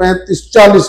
35-40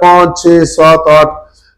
5, 6, 7, 8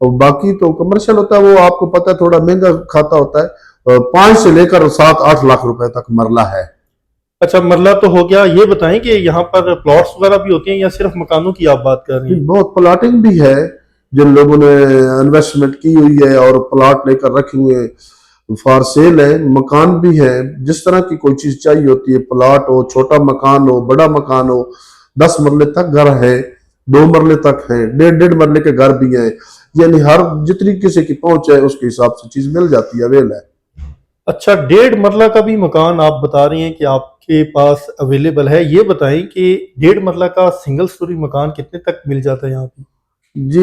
اور باقی تو کمرشل ہوتا ہے، وہ آپ کو پتہ ہے تھوڑا مہنگا کھاتا ہوتا ہے، 5 سے لے کر 7-8 لاکھ روپے تک مرلہ ہے۔ اچھا مرلہ تو ہو گیا، یہ بتائیں کہ یہاں پر پلاٹس وغیرہ بھی ہوتے ہیں یا صرف مکانوں کی آپ بات کر رہے ہیں؟ بہت پلاٹنگ بھی ہے، جن لوگوں نے انویسٹمنٹ کی ہوئی ہے اور پلاٹ لے کر رکھے ہوئے فار سیل ہے، مکان بھی ہے، جس طرح کی کوئی چیز چاہیے ہوتی ہے، پلاٹ ہو، چھوٹا مکان ہو، بڑا مکان ہو، 10 مرلے تک گھر ہے، 2 مرلے تک ہیں، 1.5 مرلے کے گھر بھی ہیں، یعنی ہر جتنی کسی کی پہنچ ہے اس کے حساب سے چیز مل جاتی ہے، اویل ہے۔ اچھا 1.5 مرلہ کا بھی مکان آپ بتا رہے ہیں کہ آپ کے پاس اویلیبل ہے، یہ بتائیں کہ 1.5 مرلہ کا سنگل سٹوری مکان کتنے تک مل جاتا ہے یہاں پہ؟ جی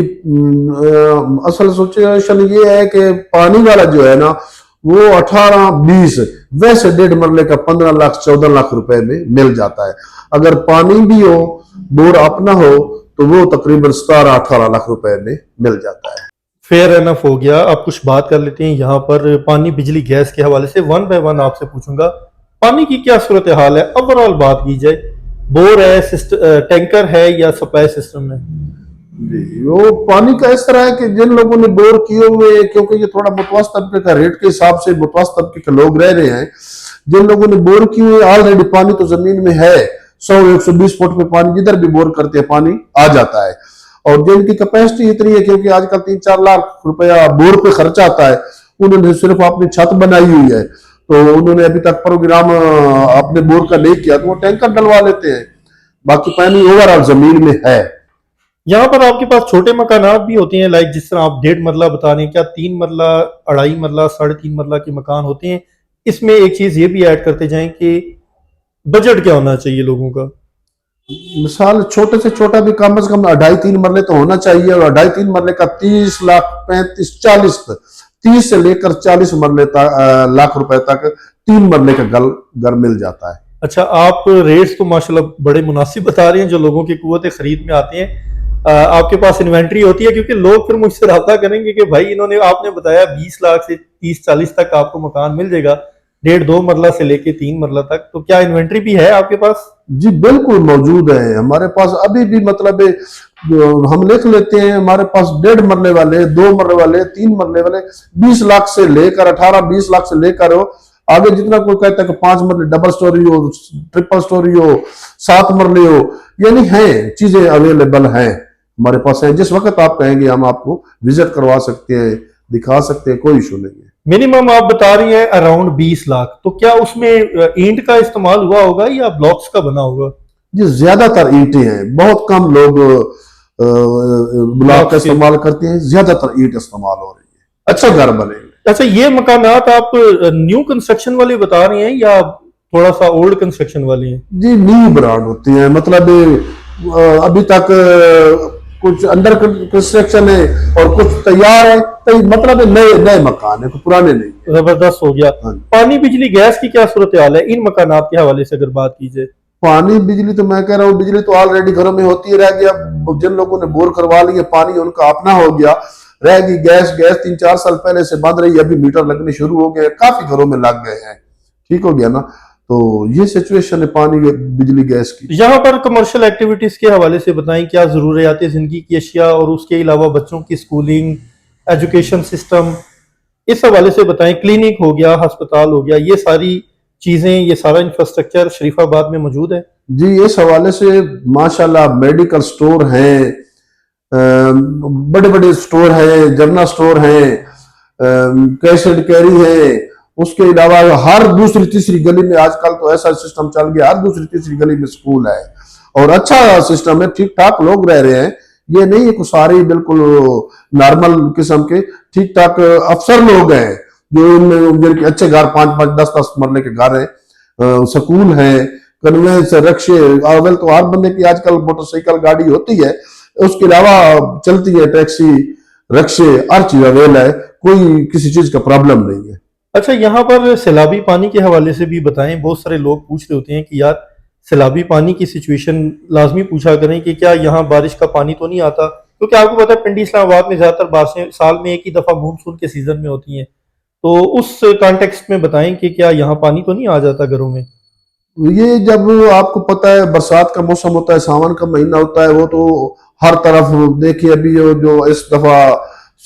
اصل سچویشن یہ ہے کہ پانی والا جو ہے نا وہ 18-20، ویسے 1.5 مرلے کا 15 لاکھ 14 لاکھ روپے میں مل جاتا ہے۔ اگر پانی بھی ہو، بور اپنا ہو، تو وہ تقریباً 17-18 لاکھ روپے میں مل جاتا ہے۔ فیئر انف ہو گیا، آپ کچھ بات کر لیتے ہیں یہاں پر پانی بجلی گیس کے حوالے سے، 1 بائی 1 آپ سے پوچھوں گا پانی کی کیا صورتحال ہے؟ اوورآل بات کی جائے، بور ہے، ٹینکر ہے یا سپلائی سسٹم ہے؟ جی وہ پانی کا اس طرح ہے کہ جن لوگوں نے بور کیے ہوئے، کیونکہ یہ تھوڑا متوسط طبقے کا ریٹ کے حساب سے متوسط طبقے کے لوگ رہ رہے ہیں، جن لوگوں نے بور کیے ہوئے آلریڈی پانی تو زمین میں ہے، 100-120 فٹ پہ پانی جدھر بھی بور کرتے ہیں پانی آ جاتا ہے، اور جن کی کیپیسٹی اتنی ہے کیونکہ آج کل 3-4 لاکھ روپیہ بور پہ خرچ آتا ہے، انہوں نے صرف اپنی چھت بنائی ہوئی ہے، تو انہوں نے ابھی تک پروگرام اپنے بور کا نہیں کیا، تو وہ ٹینکر ڈلوا لیتے ہیں، باقی پانی اوورآل زمین میں ہے۔ یہاں پر آپ کے پاس چھوٹے مکانات بھی ہوتے ہیں، لائک جس طرح آپ 1.5 مرلہ بتا رہے ہیں، کیا 3 مرلہ، 2.5 مرلہ، 3.5 مرلہ کے مکان ہوتے ہیں؟ اس میں ایک چیز یہ بھی ایڈ کرتے جائیں کہ بجٹ کیا ہونا چاہیے لوگوں کا؟ مثال چھوٹے سے چھوٹا بھی کم از کم 2.5-3 مرلے تو ہونا چاہیے، اور 2.5-3 مرلے کا 30 لاکھ 35-40 30 سے لے کر 40 مرلے لاکھ روپے تک 3 مرلے کا گھر مل جاتا ہے۔ اچھا آپ ریٹس تو ماشاءاللہ بڑے مناسب بتا رہے ہیں جو لوگوں کی قوت خرید میں آتے ہیں۔ آپ کے پاس انوینٹری ہوتی ہے؟ کیونکہ لوگ پھر مجھ سے رابطہ کریں گے کہ بھائی آپ نے بتایا 20 لاکھ سے 30-40 تک آپ کو مکان مل جائے گا، 1.5-2 مرلہ سے لے کے 3 مرلہ تک، تو کیا انوینٹری بھی ہے آپ کے پاس؟ جی بالکل موجود ہے ہمارے پاس، ابھی بھی مطلب ہم لکھ لیتے ہیں، ہمارے پاس 1.5 مرلے والے، 2 مرلے والے، 3 مرلے والے 20 لاکھ سے لے کر 18-20 لاکھ سے لے کر آگے جتنا کوئی کہتا ہے کہ 5 مرلے ڈبل سٹوری ہو، ٹرپل سٹوری ہو، 7 مرلے ہو، یعنی ہیں چیزیں اویلیبل ہیں ہمارے پاس ہیں، جس وقت آپ کہیں گے ہم آپ کو وزٹ کروا سکتے ہیں، دکھا سکتے ہیں، کوئی ایشو نہیں ہے۔ منیمم آپ بتا رہی ہیں اراؤنڈ 20 لاکھ، تو کیا اس میں اینٹ کا استعمال ہوا ہوگا یا بلاکس کا بنا ہوگا؟ یہ زیادہ تر اینٹیں ہیں، بہت کم لوگ بلاک کا استعمال کرتے ہیں، زیادہ تر اینٹ استعمال ہو رہی ہے، اچھا گھر بنے گا۔ اچھا یہ مکانات آپ نیو کنسٹرکشن والے بتا رہے ہیں یا تھوڑا سا اولڈ کنسٹرکشن والے ہیں؟ جی نیو برانڈ ہوتی ہیں، مطلب ابھی تک کچھ انڈر کنسٹرکشن ہے اور کچھ تیار ہے، تو مطلب نئے مکان ہیں، پرانے نہیں۔ زبردست ہو گیا۔ پانی بجلی گیس کی کیا صورتحال ہے ان مکانات کے حوالے سے اگر بات کی جائے؟ پانی بجلی تو میں کہہ رہا ہوں، بجلی تو آلریڈی گھروں میں ہوتی رہ گیا، جن لوگوں نے بور کروا لیے پانی ان کا اپنا ہو گیا، رہ گئی گیس 3-4 سال پہلے سے بند رہی، ابھی میٹر لگنے شروع ہو گئے، کافی گھروں میں لگ گئے ہیں، ٹھیک ہو گیا نا، تو یہ سچویشن ہے پانی بجلی گیس کی۔ یہاں پر کمرشل ایکٹیویٹیز کے حوالے سے بتائیں، کیا ضروریات زندگی کی اشیاء اور اس کے علاوہ بچوں کی سکولنگ، ایجوکیشن سسٹم، اس حوالے سے بتائیں، کلینک ہو گیا، ہسپتال ہو گیا، یہ ساری چیزیں، یہ سارا انفراسٹرکچر شریف آباد میں موجود ہے؟ جی اس حوالے سے ماشاءاللہ میڈیکل سٹور ہیں، بڑے بڑے سٹور ہیں، جرنل سٹور ہیں، کیش اینڈ کیری ہیں، اس کے علاوہ ہر دوسری تیسری گلی میں آج کل تو ایسا سسٹم چل گیا، ہر دوسری تیسری گلی میں سکول ہے، اور اچھا سسٹم ہے، ٹھیک ٹھاک لوگ رہ رہے ہیں، یہ نہیں ہے کہ سارے بالکل نارمل قسم کے، ٹھیک ٹھاک افسر لوگ ہیں جو جن کے اچھے گھر 5-5 10-10 مرلے کے گھر ہیں، سکول ہیں، کنوینس، رکشے، اول تو ہر بندے کی آج کل موٹر سائیکل گاڑی ہوتی ہے، اس کے علاوہ چلتی ہے ٹیکسی، رکشے، ہر چیز اویل ہے، کوئی کسی چیز کا پرابلم نہیں ہے۔ اچھا یہاں پر سیلابی پانی کے حوالے سے بھی بتائیں، بہت سارے لوگ پوچھ رہے ہوتے ہیں کہ یار سیلابی پانی کی سچویشن لازمی پوچھا کریں کہ کیا یہاں بارش کا پانی تو نہیں آتا، کیونکہ آپ کو پتا ہے پنڈی اسلام آباد میں زیادہ تر بارشیں سال میں ایک ہی دفعہ مونسون کے سیزن میں ہوتی ہیں، تو اس کانٹیکسٹ میں بتائیں کہ کیا یہاں پانی تو نہیں آ جاتا گھروں میں؟ یہ جب آپ کو پتہ ہے برسات کا موسم ہوتا ہے، ساون کا مہینہ ہوتا ہے، وہ تو ہر طرف دیکھیے، ابھی جو اس دفعہ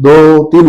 2-3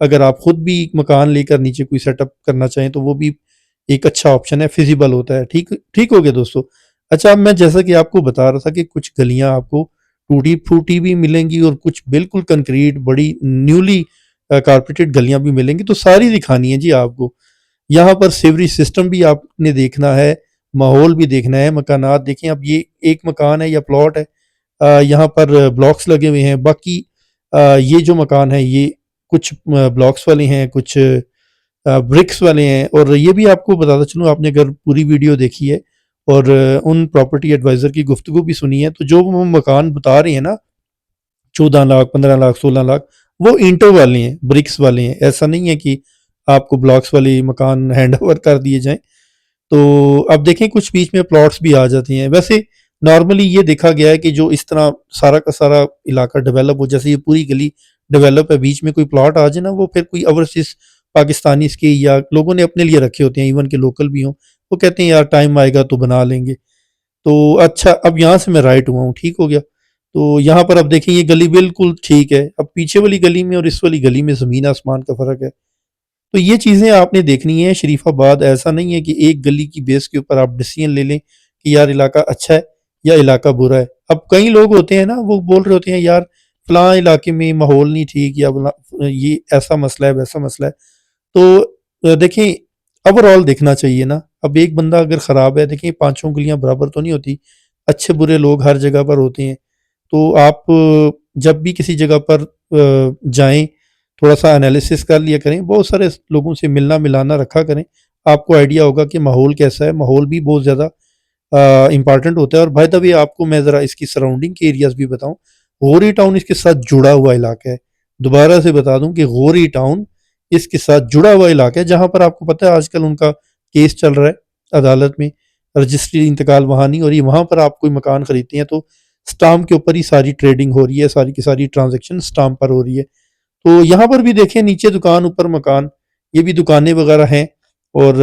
اگر آپ خود بھی ایک مکان لے کر نیچے کوئی سیٹ اپ کرنا چاہیں تو وہ بھی ایک اچھا آپشن ہے، فیزیبل ہوتا ہے. ٹھیک ہو گیا دوستو. اچھا، اب میں جیسا کہ آپ کو بتا رہا تھا کہ کچھ گلیاں آپ کو ٹوٹی پھوٹی بھی ملیں گی اور کچھ بالکل کنکریٹ بڑی نیولی کارپیٹڈ گلیاں بھی ملیں گی، تو ساری دکھانی ہے جی آپ کو. یہاں پر سیوری سسٹم بھی آپ نے دیکھنا ہے، ماحول بھی دیکھنا ہے. مکانات دیکھیں، اب یہ ایک مکان ہے یا پلاٹ ہے، یہاں پر بلاکس لگے ہوئے ہیں. باقی یہ جو مکان ہے یہ کچھ بلاکس والے ہیں، کچھ برکس والے ہیں. اور یہ بھی آپ کو بتاتا چلوں، آپ نے اگر پوری ویڈیو دیکھی ہے اور ان پراپرٹی ایڈوائزر کی گفتگو بھی سنی ہے، تو جو وہ مکان بتا رہے ہیں نا 14 لاکھ 15 لاکھ 16 لاکھ، وہ اینٹوں والے ہیں، برکس والے ہیں. ایسا نہیں ہے کہ آپ کو بلاکس والے مکان ہینڈ اوور کر دیے جائیں. تو اب دیکھیں کچھ بیچ میں پلاٹس بھی آ جاتے ہیں. ویسے نارملی یہ دیکھا گیا ہے کہ جو اس طرح سارا کا سارا علاقہ ڈیولپ ہو، جیسے یہ پوری گلی ڈیولپ ہے، بیچ میں کوئی پلاٹ آ جائے نا، وہ پھر کوئی اوورسیز پاکستانیز کے یا لوگوں نے اپنے لیے رکھے ہوتے ہیں، ایون کہ لوکل بھی ہوں، وہ کہتے ہیں یار ٹائم آئے گا تو بنا لیں گے. تو اچھا، اب یہاں سے میں رائٹ ہوا ہوں، ٹھیک ہو گیا. تو یہاں پر اب دیکھیں یہ گلی بالکل ٹھیک ہے. اب پیچھے والی گلی میں اور اس والی گلی میں زمین آسمان کا فرق ہے. تو یہ چیزیں آپ نے دیکھنی ہے. شریف آباد ایسا نہیں ہے کہ ایک گلی کی بیس کے اوپر آپ ڈیسیژن لے لیں کہ یار علاقہ اچھا ہے یا علاقہ برا ہے. اب کئی لوگ ہوتے ہیں نا، وہ بول رہے ہوتے ہیں یار فلاں علاقے میں ماحول نہیں ٹھیک، یا یہ ایسا مسئلہ ہے ویسا مسئلہ ہے. تو دیکھیں اوور آل دیکھنا چاہیے نا. اب ایک بندہ اگر خراب ہے، دیکھیں پانچوں گلیاں برابر تو نہیں ہوتی، اچھے برے لوگ ہر جگہ پر ہوتے ہیں. تو آپ جب بھی کسی جگہ پر جائیں تھوڑا سا انالیسس کر لیا کریں، بہت سارے لوگوں سے ملنا ملانا رکھا کریں. آپ کو آئیڈیا ہوگا کہ ماحول کیسا ہے. ماحول بھی بہت زیادہ امپارٹنٹ ہوتا ہے. اور بائی دا وے آپ کو میں ذرا اس کی سراؤنڈنگ کے ایریاز بھی بتاؤں. غوری ٹاؤن اس کے ساتھ جڑا ہوا علاقہ ہے. دوبارہ سے بتا دوں کہ غوری ٹاؤن اس کے ساتھ جڑا ہوا علاقہ ہے، جہاں پر آپ کو پتہ ہے آج کل ان کا کیس چل رہا ہے عدالت میں، رجسٹری انتقال وہاں نہیں ہو رہی. وہاں پر آپ کوئی مکان خریدتے ہیں تو سٹامپ کے اوپر ہی ساری ٹریڈنگ ہو رہی ہے، ساری کی ساری ٹرانزیکشن سٹامپ پر ہو رہی ہے. تو یہاں پر بھی دیکھیں نیچے دکان اوپر مکان، یہ بھی دکانیں وغیرہ ہیں اور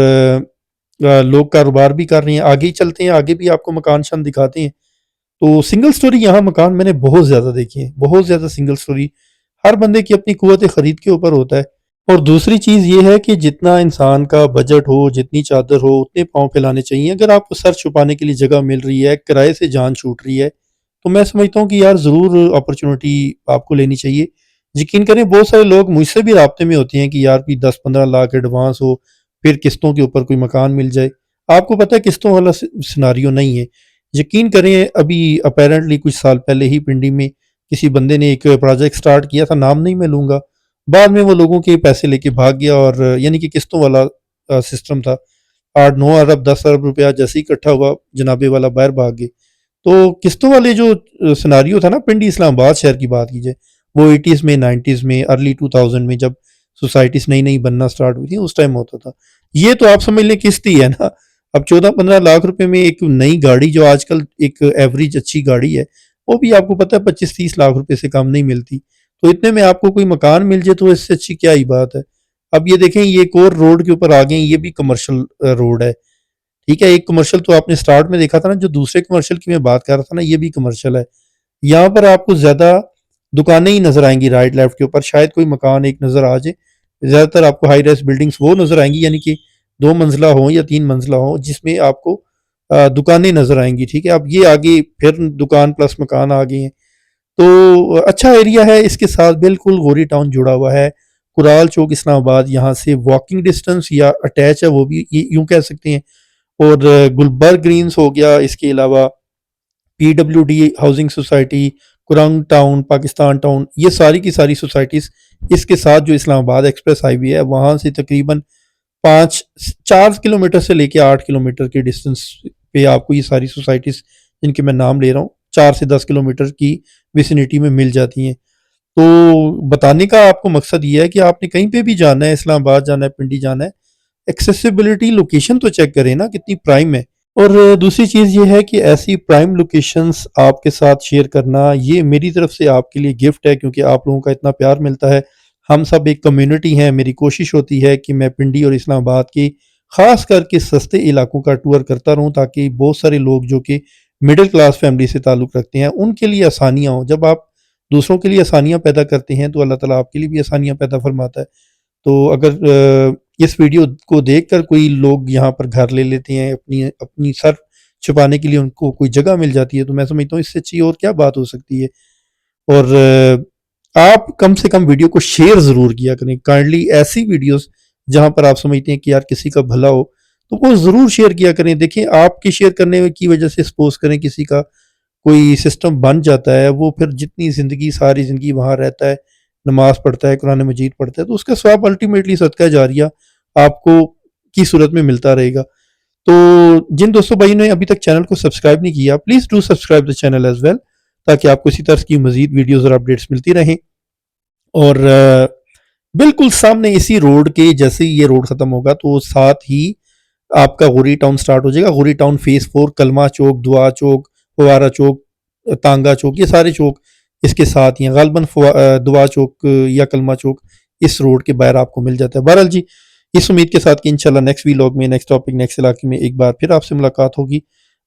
لوگ کاروبار بھی کر رہے ہیں. آگے ہی چلتے ہیں، آگے بھی آپ کو مکان شان دکھاتے ہیں. تو سنگل سٹوری یہاں مکان میں نے بہت زیادہ دیکھے ہیں، بہت زیادہ سنگل سٹوری. ہر بندے کی اپنی قوت خرید کے اوپر ہوتا ہے. اور دوسری چیز یہ ہے کہ جتنا انسان کا بجٹ ہو، جتنی چادر ہو، اتنے پاؤں پھیلانے چاہیے. اگر آپ کو سر چھپانے کے لیے جگہ مل رہی ہے، کرائے سے جان چھوٹ رہی ہے، تو میں سمجھتا ہوں کہ یار ضرور اپرچونٹی آپ کو لینی چاہیے. یقین کریں بہت سارے لوگ مجھ سے بھی رابطے میں ہوتے ہیں کہ یار بھی 10-15 لاکھ ایڈوانس ہو، پھر قسطوں کے اوپر کوئی مکان مل جائے. آپ کو پتہ ہے قسطوں والا سیناریو نہیں ہے. یقین کریں ابھی اپیرنٹلی کچھ سال پہلے ہی پنڈی میں کسی بندے نے ایک پروجیکٹ سٹارٹ کیا تھا، نام نہیں میں لوں گا. بعد میں وہ لوگوں کے پیسے لے کے بھاگ گیا، اور یعنی کہ قسطوں والا سسٹم تھا. 8-9 ارب 10 ارب روپیہ جیسے ہی اکٹھا ہوا جنابے والا باہر بھاگ گئے. تو قسطوں والے جو سیناریو تھا نا پنڈی اسلام آباد شہر کی بات کی جائے، وہ 80s میں 90s میں ارلی 2000 میں جب سوسائٹیز نئی نئی بننا سٹارٹ ہوئی تھی اس ٹائم ہوتا تھا. یہ تو آپ سمجھ لیں قسط ہی ہے نا. اب 14-15 لاکھ روپے میں ایک نئی گاڑی جو آج کل ایک ایوریج اچھی گاڑی ہے، وہ بھی آپ کو پتہ ہے 25-30 لاکھ روپے سے کم نہیں ملتی. تو اتنے میں آپ کو کوئی مکان مل جائے تو اس سے اچھی کیا ہی بات ہے. اب یہ دیکھیں یہ ایک اور روڈ کے اوپر آ گئے ہیں، یہ بھی کمرشل روڈ ہے. ٹھیک ہے، ایک کمرشل تو آپ نے سٹارٹ میں دیکھا تھا نا، جو دوسرے کمرشل کی میں بات کر رہا تھا نا، یہ بھی کمرشل ہے. یہاں پر آپ کو زیادہ دکانیں ہی نظر آئیں گی رائٹ لیفٹ کے اوپر، شاید کوئی مکان ایک نظر آ جائے. زیادہ تر آپ کو ہائی رائز بلڈنگز وہ نظر آئیں گی، یعنی کہ 2 منزلہ ہوں یا 3 منزلہ ہوں، جس میں آپ کو دکانیں نظر آئیں گی. ٹھیک ہے، اب یہ آگے پھر دکان پلس مکان آ گئے ہیں. تو اچھا ایریا ہے، اس کے ساتھ بالکل غوری ٹاؤن جڑا ہوا ہے. کرال چوک اسلام آباد یہاں سے واکنگ ڈسٹنس یا اٹیچ ہے، وہ بھی یوں کہہ سکتے ہیں. اور گلبرگ گرینز ہو گیا، اس کے علاوہ PWD housing society, کرنگ town, Pakistan town, یہ ساری کی ساری سوسائٹیز اس کے ساتھ جو اسلام آباد ایکسپریس ہائی وے ہے وہاں سے تقریباً 4 کلومیٹر سے لے کے 8 کلومیٹر کے ڈسٹنس پہ آپ کو یہ ساری سوسائٹیز جن کے میں نام لے رہا ہوں 4 سے 10 کلومیٹر کی ویسینٹی میں مل جاتی ہیں. تو بتانے کا آپ کو مقصد یہ ہے کہ آپ نے کہیں پہ بھی جانا ہے، اسلام آباد جانا ہے، پنڈی جانا ہے، ایکسیسیبلٹی لوکیشن تو چیک کریں نا کتنی پرائم ہے. اور دوسری چیز یہ ہے کہ ایسی پرائم لوکیشنز آپ کے ساتھ شیئر کرنا یہ میری طرف سے آپ کے لیے گفٹ ہے، کیونکہ آپ لوگوں کا اتنا پیار ملتا ہے. ہم سب ایک کمیونٹی ہیں. میری کوشش ہوتی ہے کہ میں پنڈی اور اسلام آباد کی خاص کر کے سستے علاقوں کا ٹور کرتا رہوں، تاکہ بہت سارے لوگ جو کہ مڈل کلاس فیملی سے تعلق رکھتے ہیں ان کے لیے آسانیاں ہوں. جب آپ دوسروں کے لیے آسانیاں پیدا کرتے ہیں تو اللہ تعالیٰ آپ کے لیے بھی آسانیاں پیدا فرماتا ہے. تو اگر اس ویڈیو کو دیکھ کر کوئی لوگ یہاں پر گھر لے لیتے ہیں، اپنی سر چھپانے کے لیے ان کو کوئی جگہ مل جاتی ہے، تو میں سمجھتا ہوں اس سے اچھی اور کیا بات ہو سکتی ہے۔ اور آپ کم سے کم ویڈیو کو شیئر ضرور کیا کریں، کائنڈلی ایسی ویڈیوز جہاں پر آپ سمجھتے ہیں کہ یار کسی کا بھلا ہو تو وہ ضرور شیئر کیا کریں۔ دیکھیں آپ کی شیئر کرنے کی وجہ سے سپوز کریں کسی کا کوئی سسٹم بن جاتا ہے، وہ پھر جتنی زندگی ساری زندگی وہاں رہتا ہے، نماز پڑھتا ہے، قرآن مجید پڑھتا ہے، تو اس کا ثواب الٹیمیٹلی صدقہ جاریہ آپ کو کی صورت میں ملتا رہے گا۔ تو جن دوستوں بھائی نے ابھی تک چینل کو سبسکرائب نہیں کیا، please do subscribe the channel as well, تاکہ آپ کو اسی طرح کی مزید ویڈیوز اور اپڈیٹس ملتی رہیں۔ اور بالکل سامنے اسی روڈ کے جیسے ہی یہ روڈ ختم ہوگا تو ساتھ ہی آپ کا غوری ٹاؤن سٹارٹ ہو جائے گا۔ غوری ٹاؤن فیس 4، کلمہ چوک، دعا چوک، فوارہ چوک، تانگا چوک، یہ سارے چوک اس کے ساتھ ہی ہیں۔ غالباً دعا چوک یا کلمہ چوک اس روڈ کے باہر آپ کو مل جاتا ہے۔ بہرحال جی، اس امید کے ساتھ کہ انشاءاللہ نیکسٹ ویلاگ میں، نیکسٹ ٹاپک، نیکسٹ علاقے میں ایک بار پھر آپ سے ملاقات ہوگی۔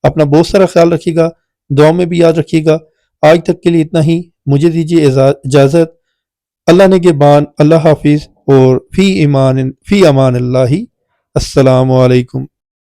اپنا بہت سارا خیال رکھیے گا، دعاؤں میں بھی یاد رکھیے گا۔ آج تک کے لیے اتنا ہی، مجھے دیجیے اجازت۔ اللہ نگہبان، اللہ حافظ، اور فی امان اللہ، السلام علیکم۔